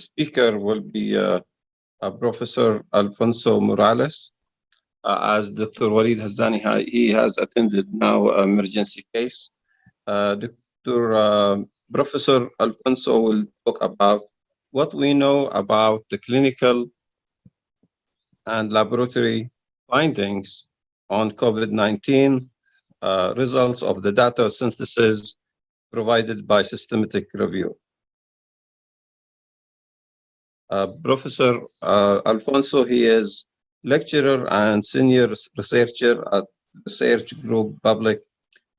speaker will be Professor Alfonso Morales. As Dr. Walid Hazdani, he has attended now emergency case. Professor Alfonso will talk about what we know about the clinical and laboratory findings on COVID-19, results of the data synthesis provided by systematic review. Professor Alfonso, he is lecturer and senior researcher at Research Group Public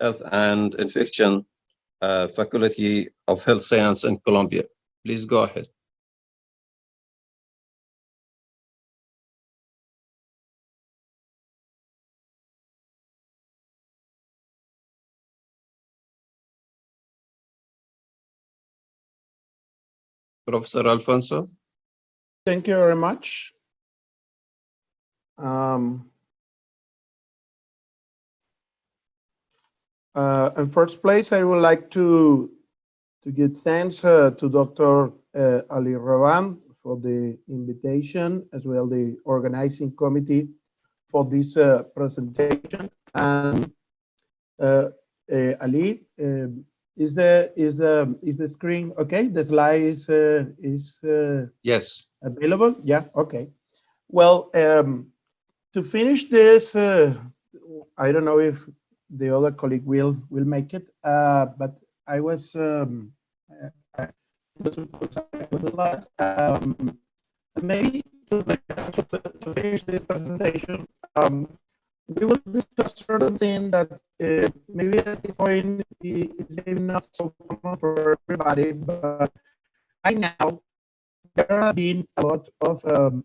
Health and Infection Faculty of Health Science in Columbia. Please go ahead. Professor Alfonso. Thank you very much. In first place, I would like to give thanks to Dr. Ali Rawan for the invitation, as well the organizing committee for this presentation. And Ali, is the screen okay? The slide is yes, available. Yeah. Okay. Well, to finish this, I don't know if the other colleague will make it, but I was maybe to finish this presentation, we will discuss certain things that maybe at the point it's maybe not so common for everybody, but right now there have been a lot of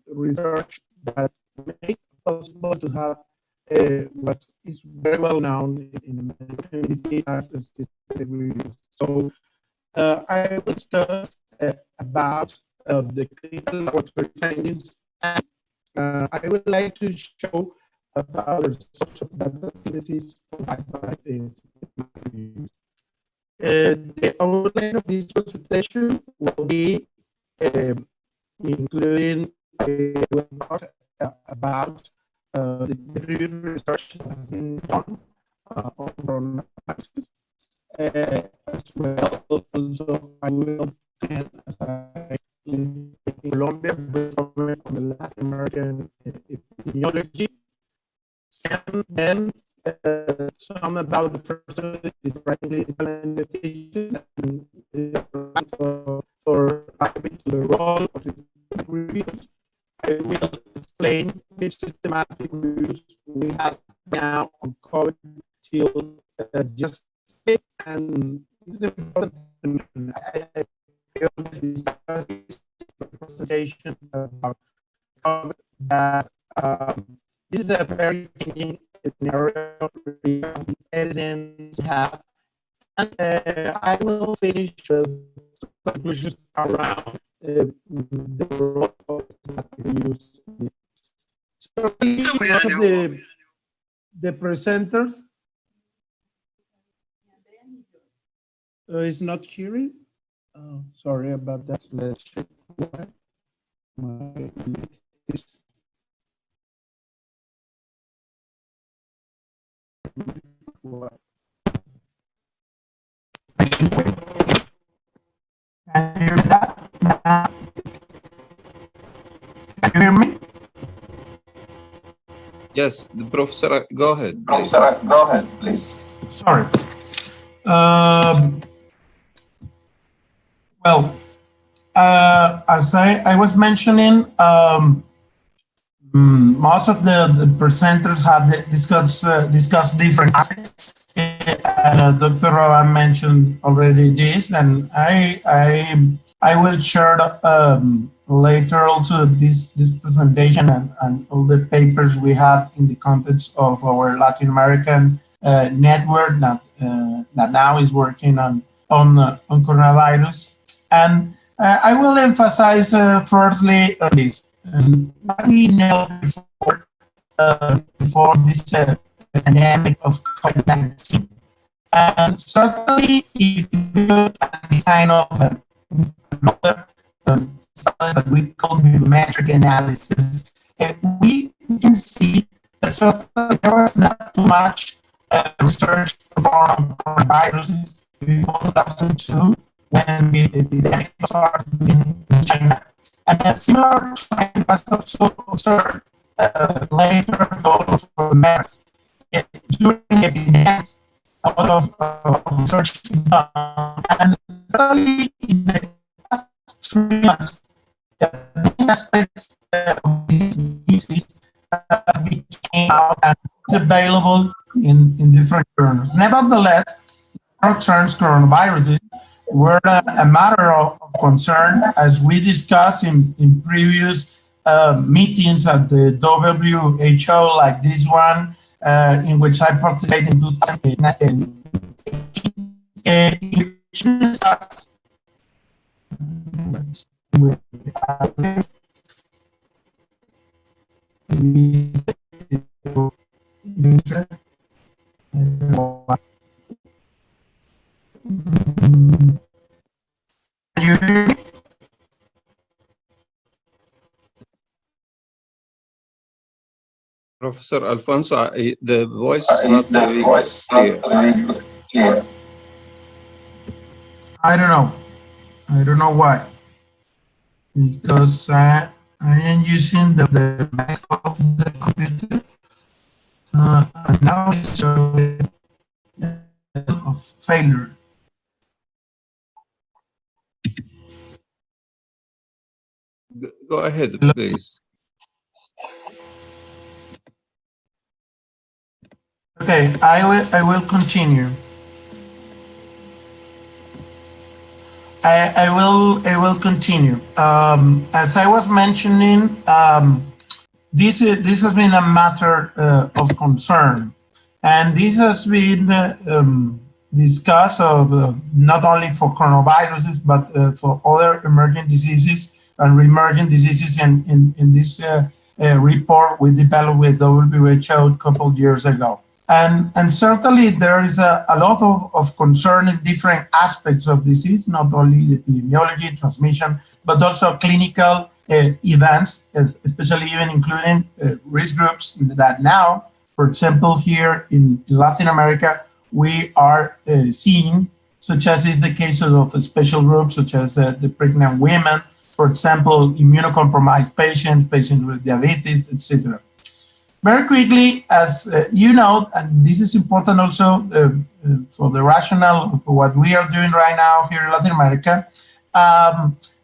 research that make it possible to have what is very well known in the community as a systematic review. So I will discuss about the clinical laboratory findings, and I would like to show about the results of data synthesis provided by systematic review. The outline of this presentation will be including about the review research that has been done on coronavirus. As well, also I will attend as I in Colombia, on the Latin American epidemiology, and then some about the first clinical investigation for to the role of the reviews. I will explain which systematic reviews we have now on COVID till just and it's important. I this presentation about COVID that this is a very changing scenario regarding evidence we have, and I will finish with conclusions around the role of reviews. So the presenters is not hearing. Oh, sorry about that. Let's check why my is what. Can you hear that? Can you hear me? yes, the professor, go ahead. Professor, go ahead, please. Sorry. Well, as I was mentioning, most of the presenters have discussed different aspects. Dr. Rawan mentioned already this, and I will share later also this presentation and all the papers we have in the context of our Latin American network that now is working on coronavirus. And I will emphasize firstly this. What we know before this pandemic of COVID-19. And certainly, if you look at this kind of another that we call biometric analysis, we can see that certainly there was not too much research performed on viruses before 2002 when the epidemic started in China. And a similar trend was also observed later for MERS. During the epidemics, a lot of research is done, and really in the past 3 months, many aspects of these diseases came out and it's available in different journals. Nevertheless, concerns coronaviruses were a matter of concern as we discussed in previous meetings at the WHO, like this one, in which I participated in 2018. Professor Alfonso, the voice is not very clear. I don't know. I don't know why. Because I am using the Mac of the computer. And now it's showing of failure. Go ahead, please. Okay, I will continue. I will continue. As I was mentioning, this has been a matter of concern, and this has been discussed of not only for coronaviruses but for other emerging diseases and re-emerging diseases. In this report we developed with WHO a couple of years ago. And certainly there is a lot of concern in different aspects of disease, not only epidemiology, transmission, but also clinical events, especially even including risk groups that now, for example, here in Latin America, we are seeing, such as is the case of a special groups, such as the pregnant women, for example, immunocompromised patients, patients with diabetes, etc. Very quickly, as you know, and this is important also for the rationale of what we are doing right now here in Latin America,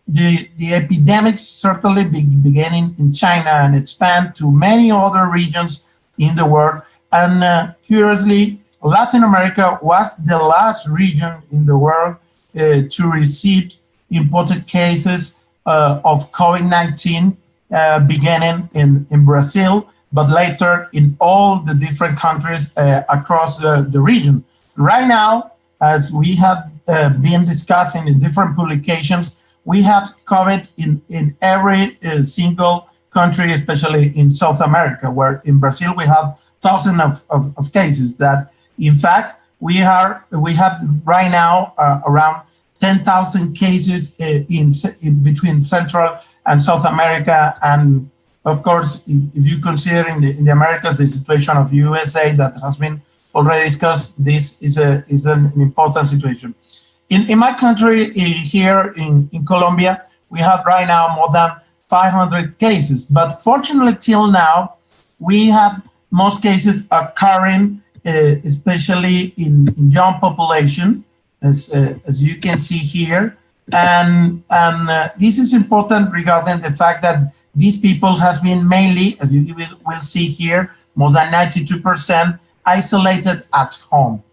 the epidemics certainly beginning in China and expand to many other regions in the world. And curiously, Latin America was the last region in the world to receive imported cases of COVID-19, beginning in Brazil, but later in all the different countries across the region. Right now, as we have been discussing in different publications, we have COVID in every single country, especially in South America, where in Brazil we have thousands of cases that, in fact, we have right now around 10,000 cases in between Central and South America. And of course, if you consider in the Americas the situation of USA that has been already discussed, this is an important situation. In my country, here in Colombia, we have right now more than 500 cases. But fortunately, till now, we have most cases occurring, especially in young population, as you can see here. And this is important regarding the fact that these people has been mainly, as you will see here, more than 92% isolated at home.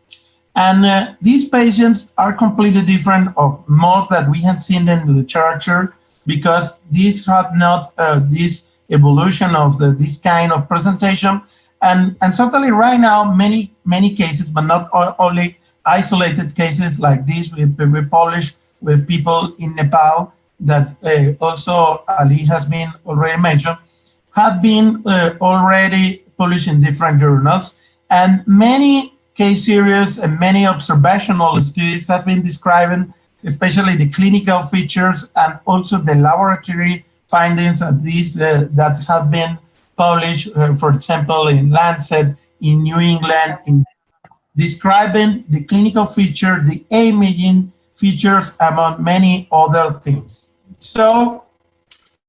And these patients are completely different of most that we have seen in the literature, because these have not this evolution of this kind of presentation. And certainly right now, many cases, but not only isolated cases like this, we published with people in Nepal that also Ali has been already mentioned, have been already published in different journals. And many case series and many observational studies have been describing especially the clinical features and also the laboratory findings of these that have been published, for example, in Lancet, in New England, in describing the clinical feature, the imaging features, among many other things. So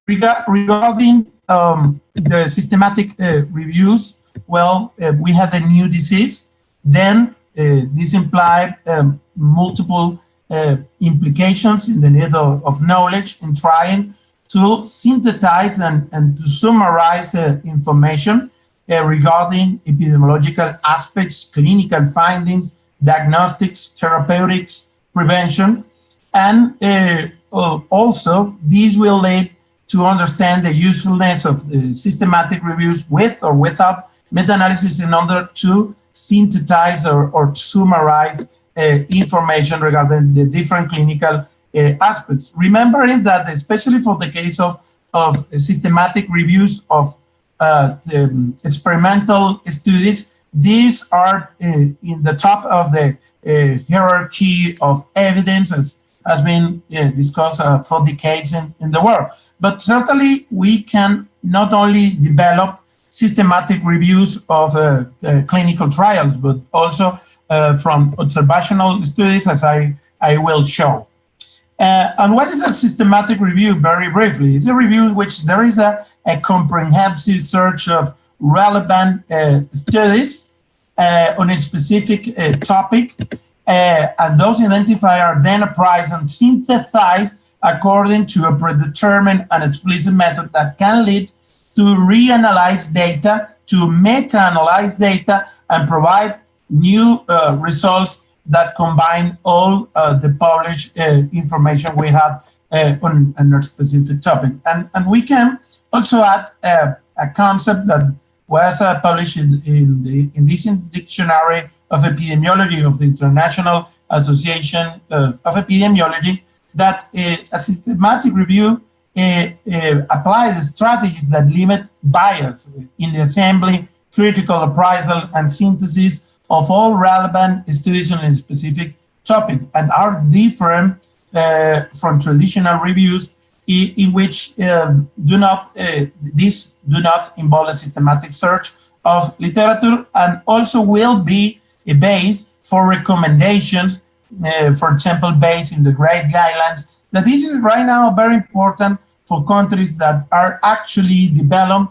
regarding the systematic reviews, well, we had a new disease. Then this implied multiple implications in the need of knowledge in trying to synthesize and to summarize information regarding epidemiological aspects, clinical findings, diagnostics, therapeutics, prevention, and also these will lead to understand the usefulness of systematic reviews with or without meta-analysis in order to synthesize or summarize information regarding the different clinical aspects. Remembering that, especially for the case of systematic reviews of the experimental studies, these are in the top of the hierarchy of evidence, as has been discussed for decades in the world. But certainly we can not only develop systematic reviews of clinical trials, but also from observational studies, as I will show. And what is a systematic review? Very briefly, it's a review in which there is a comprehensive search of relevant studies on a specific topic, and those identified are then appraised and synthesized according to a predetermined and explicit method that can lead to reanalyze data, to meta-analyze data, and provide new results that combine all the published information we have on a specific topic. And we can also add a concept that was published in this dictionary of epidemiology of the International Association of Epidemiology, that a systematic review applies strategies that limit bias in the assembly, critical appraisal, and synthesis of all relevant studies on a specific topic, and are different from traditional reviews in which these do not involve a systematic search of literature, and also will be a base for recommendations, for example, based in the GREAT guidelines. That is right now very important for countries that are actually developing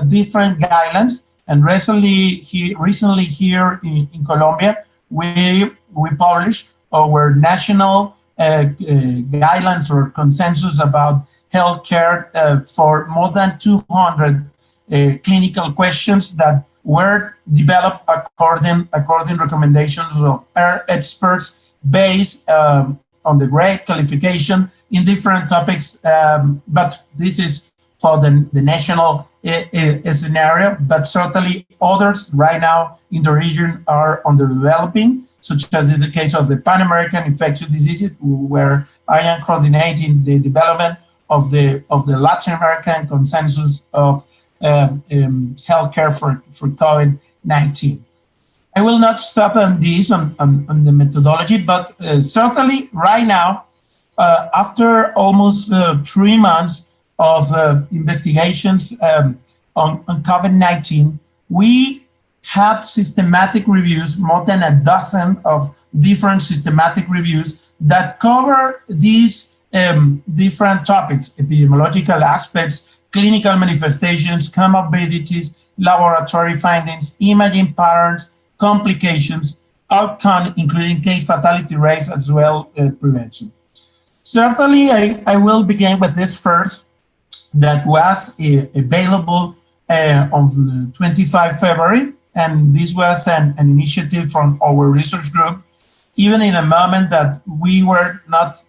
different guidelines. And recently here in Colombia, we published our national guidelines or consensus about healthcare for more than 200 clinical questions that were developed according recommendations of our experts based on the GREAT qualification in different topics. But this is for the national scenario, but certainly others right now in the region are under developing, such as is the case of the Pan-American infectious diseases, where I am coordinating the development of the Latin American consensus of healthcare for COVID-19. I will not stop on this, on the methodology, but certainly right now, after almost 3 months of investigations on COVID-19, we have systematic reviews, more than a dozen of different systematic reviews that cover these different topics: epidemiological aspects, clinical manifestations, comorbidities, laboratory findings, imaging patterns, complications, outcome, including case fatality rates, as well as prevention. Certainly, I will begin with this first, that was available on 25 February, and this was an initiative from our research group, even in a moment that we were not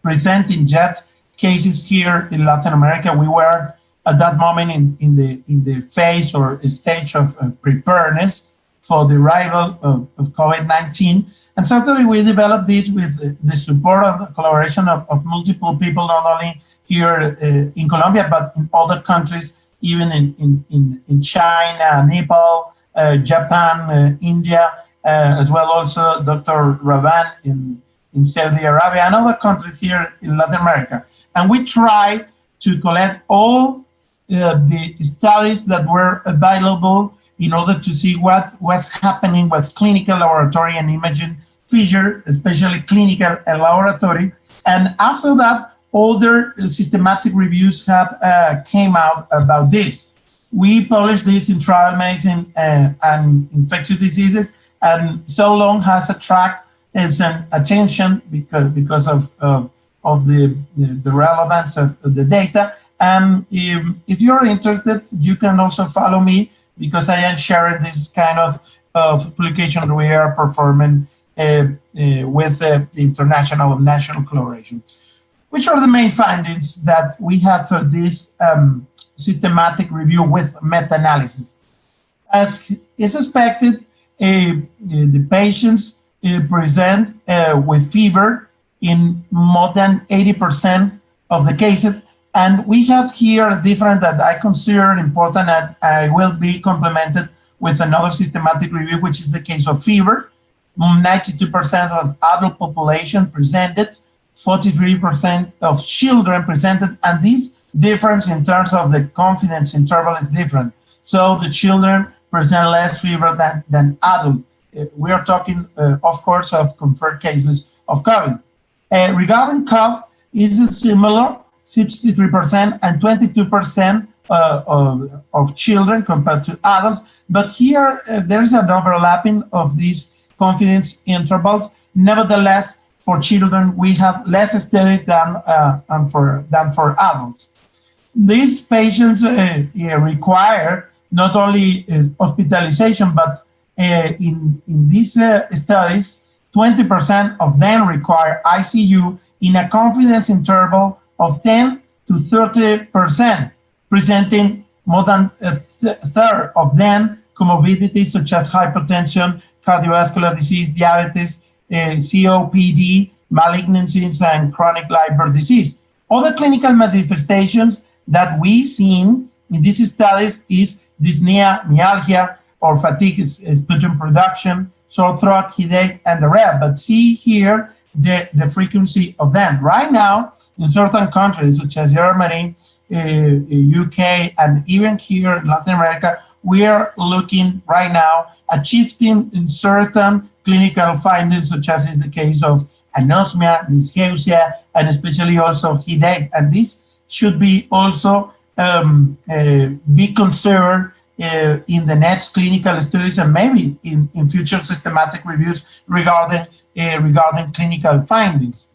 presenting yet cases here in Latin America. We were at that moment in the phase or stage of preparedness for the arrival of COVID-19. And certainly we developed this with the support of the collaboration of multiple people, not only here in Colombia, but in other countries, even in China, Nepal, Japan, India, as well also Dr. Ravan in Saudi Arabia and other countries here in Latin America. And we try to collect all the studies that were available in order to see what was happening with clinical, laboratory, and imaging feature, especially clinical and laboratory. And after that, other systematic reviews have came out about this. We published this in Travel Medicine and Infectious Diseases, and so long has attracted an attention because of the relevance of the data. And if you're interested, you can also follow me, because I am sharing this kind of publication we are performing with the international and national collaboration. Which are the main findings that we had through this systematic review with meta-analysis? As is expected, the patients present with fever in more than 80% of the cases. And we have here a difference that I consider important, and I will be complemented with another systematic review, which is the case of fever. 92% of adult population presented, 43% of children presented, and this difference in terms of the confidence interval is different. So the children present less fever than adults. We are talking, of course, of confirmed cases of COVID. Regarding cough, is similar, 63% and 22% of children compared to adults. But here, there's an overlapping of these confidence intervals. Nevertheless, for children, we have less studies than for adults. These patients require not only hospitalization, but in these studies, 20% of them require ICU in a confidence interval of 10 to 30%, presenting more than a third of them comorbidities such as hypertension, cardiovascular disease, diabetes, COPD, malignancies, and chronic liver disease. Other clinical manifestations that we've seen in these studies is dyspnea, myalgia, or fatigue, sputum production, sore throat, headache, and the rest. But see here the frequency of them. Right now, in certain countries such as Germany, UK, and even here in Latin America, we are looking right now at shifting in certain clinical findings, such as is the case of anosmia, dyschezia, and especially also headache. And this should be also be considered in the next clinical studies and maybe in future systematic reviews regarding clinical findings.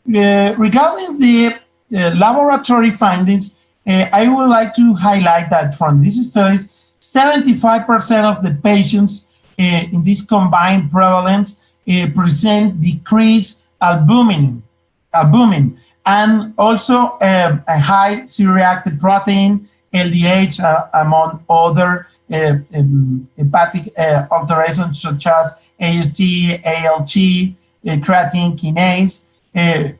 Regarding the laboratory findings, I would like to highlight that from these studies, 75% of the patients in this combined prevalence present decreased albumin, and also a high C-reactive protein, LDH, among other hepatic alterations such as AST, ALT, creatine kinase.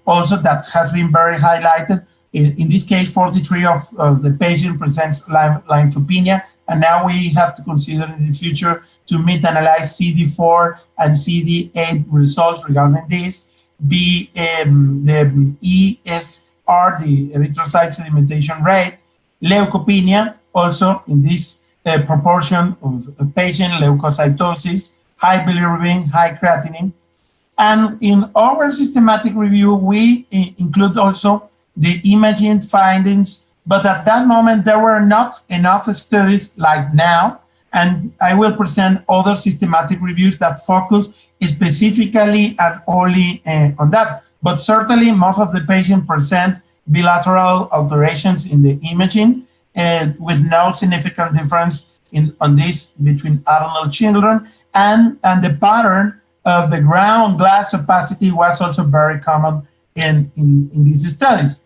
Also, that has been very highlighted. In this case, 43 of the patient presents lymphopenia, and now we have to consider in the future to meta-analyze CD4 and CD8 results regarding this. The ESR, the erythrocyte sedimentation rate, leukopenia, also in this proportion of patient leukocytosis, high bilirubin, high creatinine. And in our systematic review, we include also the imaging findings, but at that moment, there were not enough studies like now, and I will present other systematic reviews that focus specifically and only on that. But certainly, most of the patients present bilateral alterations in the imaging, with no significant difference on this between adult and children, and the pattern of the ground glass opacity was also very common in these studies.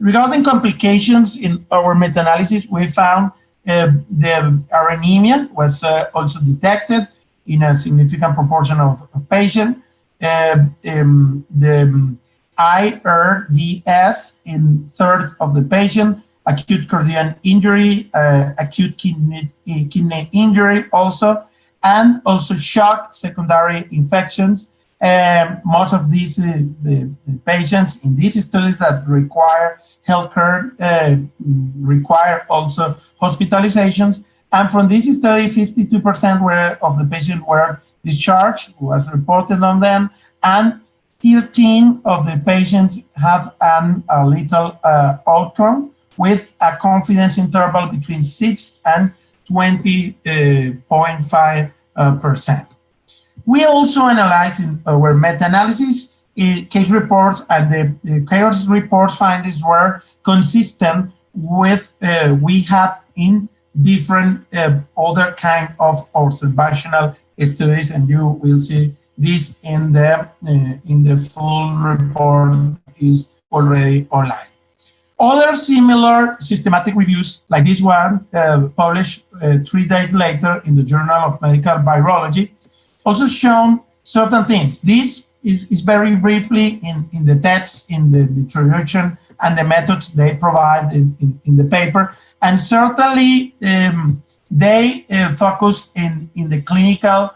Regarding complications in our meta-analysis, we found the anemia was also detected in a significant proportion of patients. The IRDS in third of the patient, acute cardiac injury, acute kidney injury also, and also shock secondary infections. Most of these the patients in these studies that require healthcare require also hospitalizations. And from this study, 52% of the patients were discharged, was reported on them, and 13 of the patients have a little outcome with a confidence interval between 6 and 20.5%. We also analyzed in our meta-analysis case reports, and the case reports findings were consistent with we had in different other kind of observational studies, and you will see this in the full report is already online. Other similar systematic reviews, like this one, published 3 days later in the Journal of Medical Virology, also shown certain things. This is very briefly in the text, in the introduction, and the methods they provide in the paper. And certainly they focus in the clinical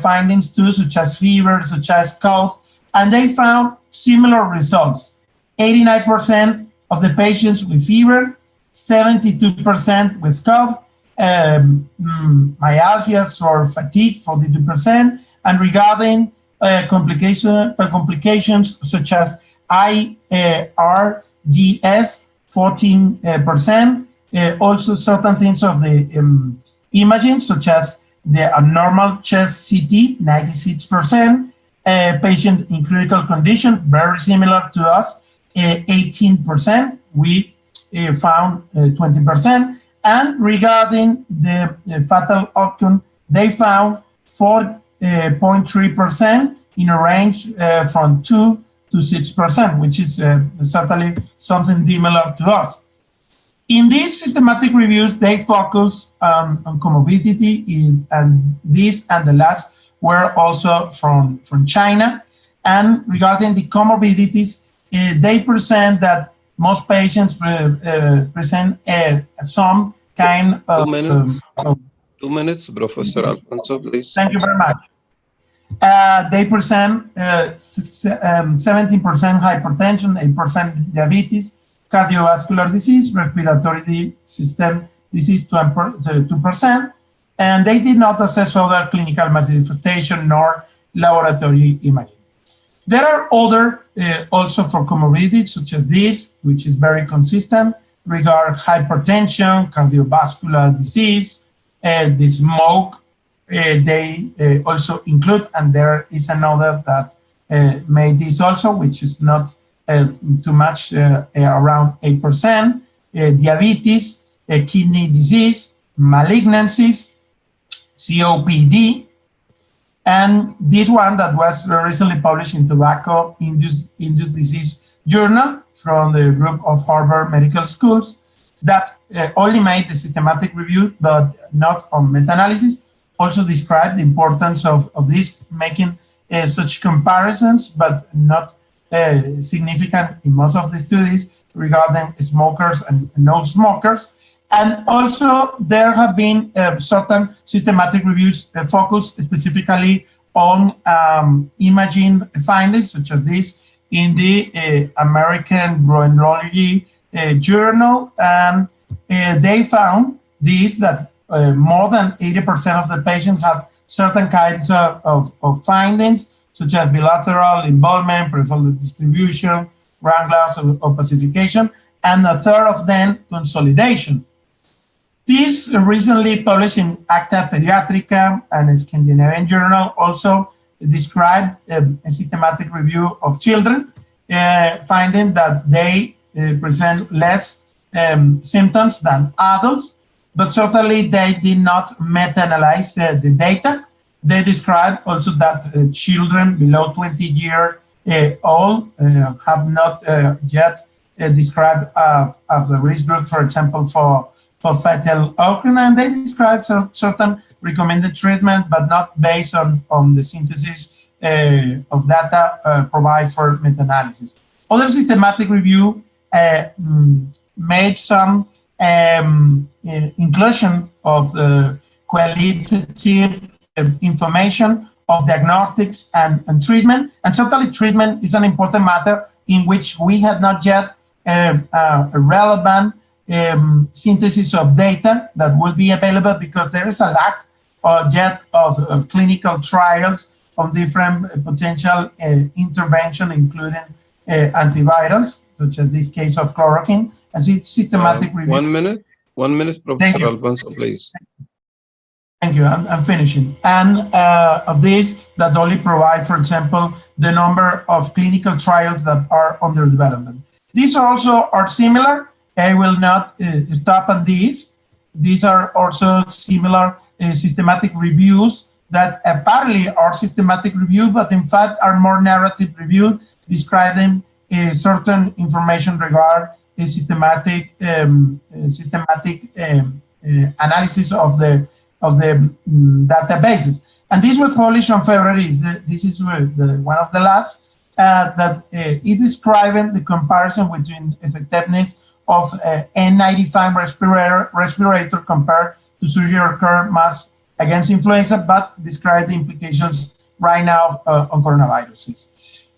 findings too, such as fever, such as cough, and they found similar results. 89% of the patients with fever, 72% with cough, myalgias or fatigue, 42%, and regarding complications such as IRDS, 14%, also certain things of the imaging, such as the abnormal chest CT, 96%, patient in critical condition, very similar to us, 18%, we found 20%, and regarding the fatal outcome, they found 4.3% in a range from 2 to 6%, which is certainly something similar to us. In these systematic reviews, they focus on comorbidity, and this and the last were also from China. And regarding the comorbidities, they present that most patients present some kind of... 2 minutes, Professor Alfonso, please. Thank you very much. They present 17% hypertension, 8% diabetes, cardiovascular disease, respiratory system disease, 2%, and they did not assess other clinical manifestation nor laboratory imaging. There are other also for comorbidities, such as this, which is very consistent, regard hypertension, cardiovascular disease, the smoke, they also include, and there is another that made this also, which is not too much, around 8%, diabetes, kidney disease, malignancies, COPD, and this one that was recently published in Tobacco-Induced Disease Journal from the group of Harvard Medical Schools that only made a systematic review, but not on meta-analysis, also described the importance of this, making such comparisons, but not significant in most of the studies regarding smokers and no-smokers. And also there have been certain systematic reviews focused specifically on imaging findings, such as this in the American Bronchology Journal. And they found this, that more than 80% of the patients have certain kinds of findings, such as bilateral involvement, peripheral distribution, ground glass opacification, and a third of them consolidation. This recently published in Acta Pediatrica and Scandinavian Journal also described a systematic review of children, finding that they present less symptoms than adults, but certainly they did not meta-analyze the data. They described also that children below 20 years old have not yet described of the risk group, for example, for fatal outcome, and they describe certain recommended treatment, but not based on the synthesis of data provided for meta-analysis. Other systematic review made some inclusion of the qualitative information of diagnostics and treatment. And certainly treatment is an important matter in which we have not yet a relevant synthesis of data that will be available because there is a lack yet of clinical trials on different potential intervention, including antivirals, such as this case of chloroquine, and systematic review. 1 minute, Professor Alfonso, please. Thank you, I'm finishing. And of this, that only provide, for example, the number of clinical trials that are under development. These also are similar. I will not stop on these. These are also similar systematic reviews that apparently are systematic review, but in fact are more narrative review, describing certain information regarding a systematic analysis of the databases. And this was published on February. This is one of the last that it describing the comparison between effectiveness of N95 respirator compared to surgical current mask against influenza, but describe the implications right now on coronaviruses.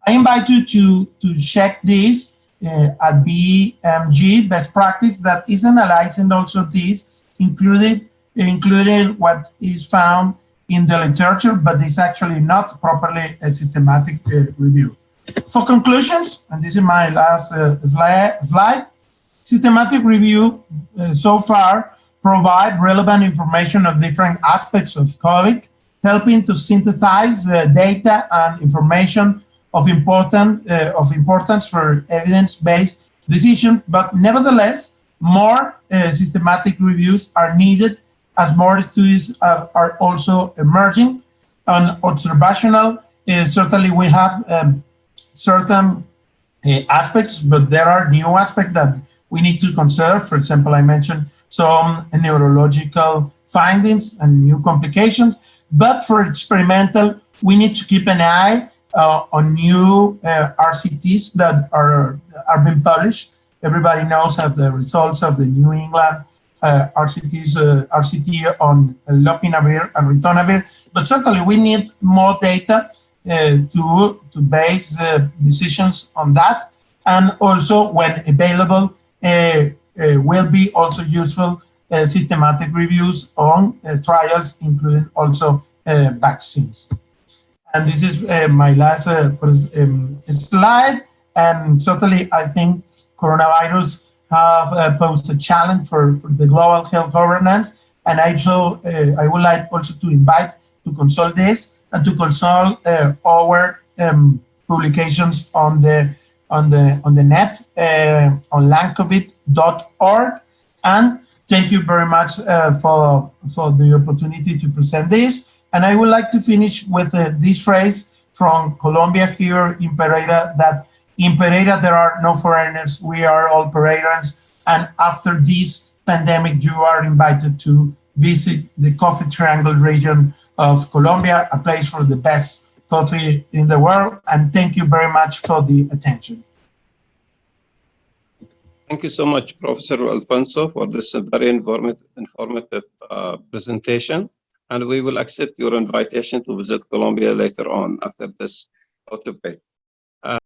I invite you to check this at BMG, best practice, that is analyzing also this, including what is found in the literature, but is actually not properly a systematic review. For conclusions, and this is my last slide, systematic review so far provide relevant information of different aspects of COVID, helping to synthesize data and information of importance for evidence-based decisions. But nevertheless, more systematic reviews are needed as more studies are also emerging. On observational, certainly we have certain aspects, but there are new aspects that we need to consider. For example, I mentioned some neurological findings and new complications, but for experimental, we need to keep an eye on new RCTs that are being published. Everybody knows that the results of the New England RCT on lopinavir and ritonavir, but certainly we need more data to base decisions on that, and also when available will be also useful systematic reviews on trials, including also vaccines. And this is my last slide, and certainly I think coronavirus have posed a challenge for the global health governance, and I would like also to invite to consult this and to consult our publications on the net on landcovid.org. And thank you very much for the opportunity to present this. And I would like to finish with this phrase from Colombia here in Pereira, that in Pereira there are no foreigners, we are all Pereirans. And after this pandemic, you are invited to visit the Coffee Triangle region of Colombia, a place for the best coffee in the world. And thank you very much for the attention. Thank you so much, Professor Alfonso, for this very informative presentation. And we will accept your invitation to visit Colombia later on after this topic.